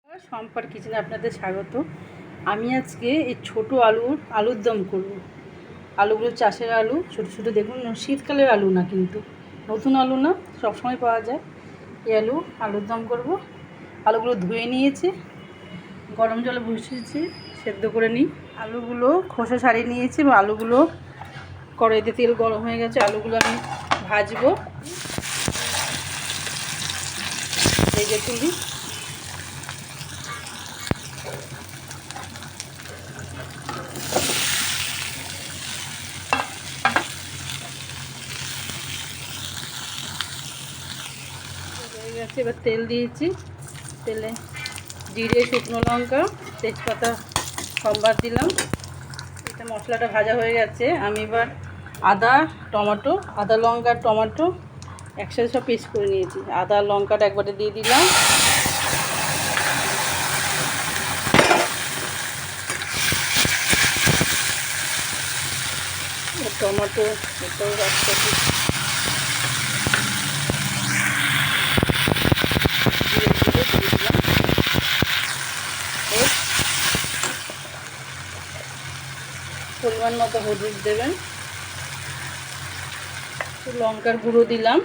সম্পার কিচেনে আপনাদের স্বাগত। আমি আজকে এই ছোট আলুর দম করব। আলুগুলো চাষের আলু, ছোটো ছোটো, দেখুন শীতকালের আলু না, কিন্তু নতুন আলু না, সবসময় পাওয়া যায়। এই আলুর দম করব। আলুগুলো ধুয়ে নিয়েছি, গরম জলে বসিয়েছি, সেদ্ধ করে নিই। আলুগুলো খোসা ছাড়িয়ে নিয়েছি এবং আলুগুলো কড়াইতে তেল গরম হয়ে গেছে, আলুগুলো আমি ভাজবো। ভেজে তুলি। হয়ে গেছে, এবার তেল দিয়েছি। তেলে জিরে, শুকনো লঙ্কা, তেজপাতা সম্বার দিলাম। এটা মশলাটা ভাজা হয়ে গেছে। আমি এবার আদা লঙ্কা টমেটো একসাথে সব পেস্ট করে নিয়েছি। আদা লঙ্কাটা একবারে দিয়ে দিলাম। টমেটো এটাও একসাথে পরিমাণ মতো হলুদ দেবেন, লঙ্কার গুঁড়ো দিলাম,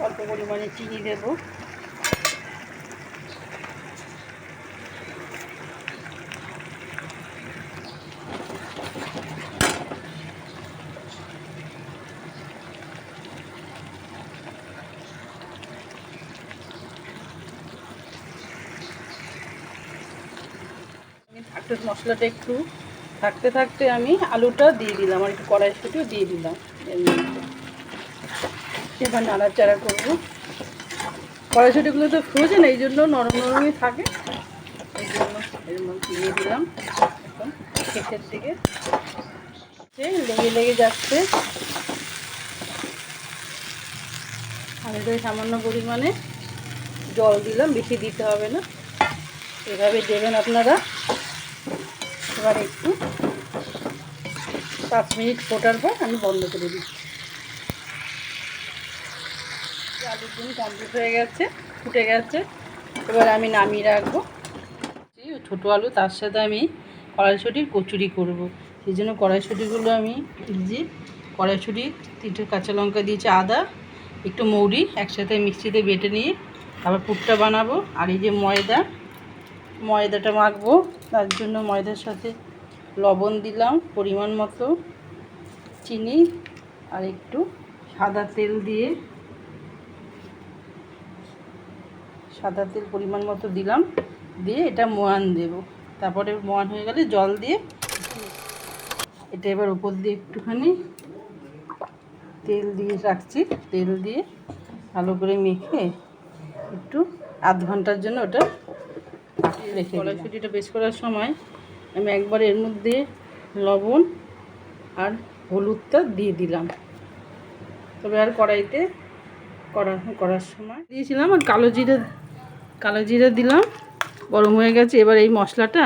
অল্প পরিমাণে চিনি দেব। মশলাটা একটু থাকতে থাকতে আমি আলুটা দিয়ে দিলাম, আর একটু কড়াইশুঁটিও দিয়ে দিলাম এর মধ্যে। এবার নাড়াচাড়া করবো। কড়াইশুঁটিগুলো তো ফ্রোজেন, এই জন্য নরম নরমই থাকে, এই জন্য এর মধ্যে দিয়ে দিলাম। এখন শেষের দিকে লেগে যাচ্ছে। আমি তো সামান্য পরিমাণে জল দিলাম, বেশি দিতে হবে না, এভাবে দেবেন আপনারা। এবার একটু 5 মিনিট ফোটার পর আমি বন্ধ করে দিচ্ছি। আলুর ডিম কমপ্লিট হয়ে গেছে, ফুটে গেছে। এবার আমি নামিয়ে রাখবো। ছোটো আলু, তার সাথে আমি কড়াইশুঁটির কচুরি করব। সেই জন্য কড়াইশুঁটিগুলো আমি ভিজিয়ে, কড়াইশুঁটি 3টে কাঁচা লঙ্কা দিয়েছি, আদা, একটু মৌরি একসাথে মিক্সিতে বেটে নিয়ে আবার পুরটা বানাবো। আর এই যে ময়দাটা মাখবো, তার জন্য ময়দার সাথে লবণ দিলাম পরিমাণ মতো, চিনি আর একটু সাদা তেল পরিমাণ মতো দিলাম, দিয়ে এটা ময়ান দেব। তারপরে ময়ান হয়ে গেলে জল দিয়ে এটা এবার উপর দিয়ে একটুখানি তেল দিয়ে রাখছি। তেল দিয়ে ভালো করে মেখে একটু আধ ঘন্টার জন্য ওটা রেখে। কড়াইশুঁটিটা বেশ করার সময় আমি একবার এর মধ্যে লবণ আর হলুদটা দিয়ে দিলাম। তবে আর কড়াইতে করার সময় দিয়েছিলাম, আর কালো জিরে দিলাম। গরম হয়ে গেছে, এবার এই মশলাটা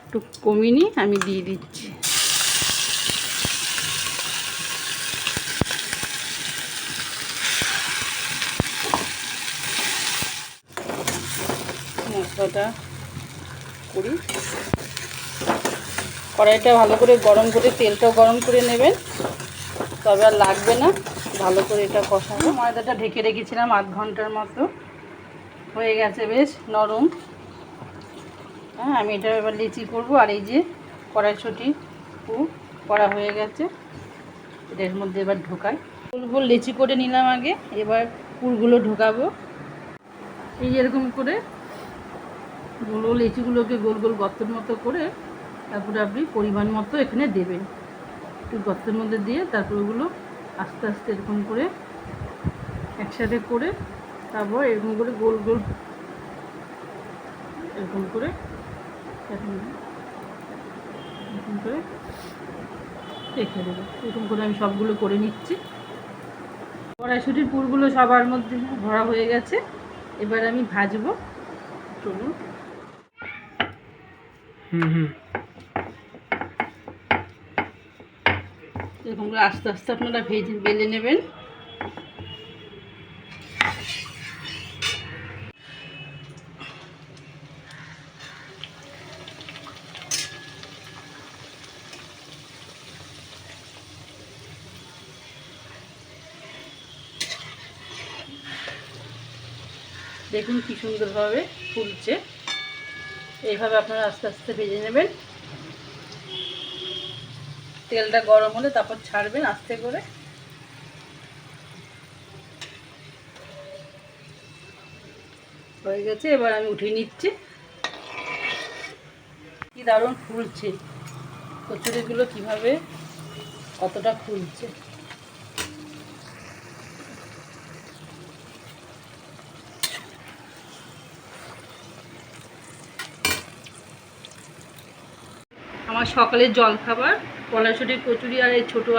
একটু কমিয়ে নিয়ে আমি দিয়ে দিচ্ছি। মশলাটা করি, কড়াইটা ভালো করে গরম করে, তেলটাও গরম করে নেবেন, তবে আর লাগবে না। ভালো করে এটা কষাবো। ময়দাটা ঢেকে রেখেছিলাম আধ ঘন্টার মতো, হয়ে গেছে বেশ নরম। হ্যাঁ, আমি এটা এবার লিচি করবো। আর এই যে কড়াইশুঁটি করা হয়ে গেছে, এটার মধ্যে এবার ঢোকাই। ফুলগুলো লিচি করে নিলাম আগে, এবার পুরগুলো ঢোকাবো। এই এরকম করে লিচিগুলোকে গোল গোল গর্তের মতো করে তারপরে আপনি পরিমাণ মতো এখানে দেবেন। একটু গর্তের মধ্যে দিয়ে তারপর ওগুলো আস্তে আস্তে এরকম করে একসাথে করে, তারপর এরকম করে গোল গোল এরকম করে রেখে দেবো। এরকম করে আমি সবগুলো করে নিচ্ছি। কড়াইশুঁটির পুরগুলো সবার মধ্যে ভরা হয়ে গেছে, এবার আমি ভাজবো। চলুন। এরকম করে আস্তে আস্তে আপনারা বেলে নেবেন। দেখুন কি সুন্দরভাবে ফুলছে। এইভাবে আপনারা আস্তে আস্তে ভেজে নেবেন। তেলটা গরম হলে তারপর ছাড়বেন আস্তে করে। হয়ে গেছে, এবার আমি উঠিয়ে নিচ্ছি। কি দারুণ ফুলছে কচুরিগুলো, কিভাবে কতটা ফুলছে। আমার সকালের জলখাবার কড়াইশুঁটির কচুরি আর এই ছোটো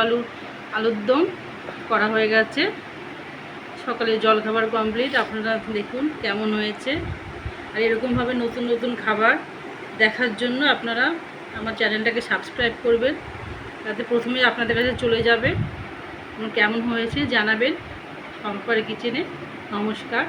আলুর দম করা হয়ে গেছে। সকালের জলখাবার কমপ্লিট। আপনারা দেখুন কেমন হয়েছে। আর এরকমভাবে নতুন নতুন খাবার দেখার জন্য আপনারা আমার চ্যানেলটাকে সাবস্ক্রাইব করবেন, তাতে প্রথমে আপনাদের কাছে চলে যাবে। কেমন হয়েছে জানাবেন। শম্পার কিচেনে। নমস্কার।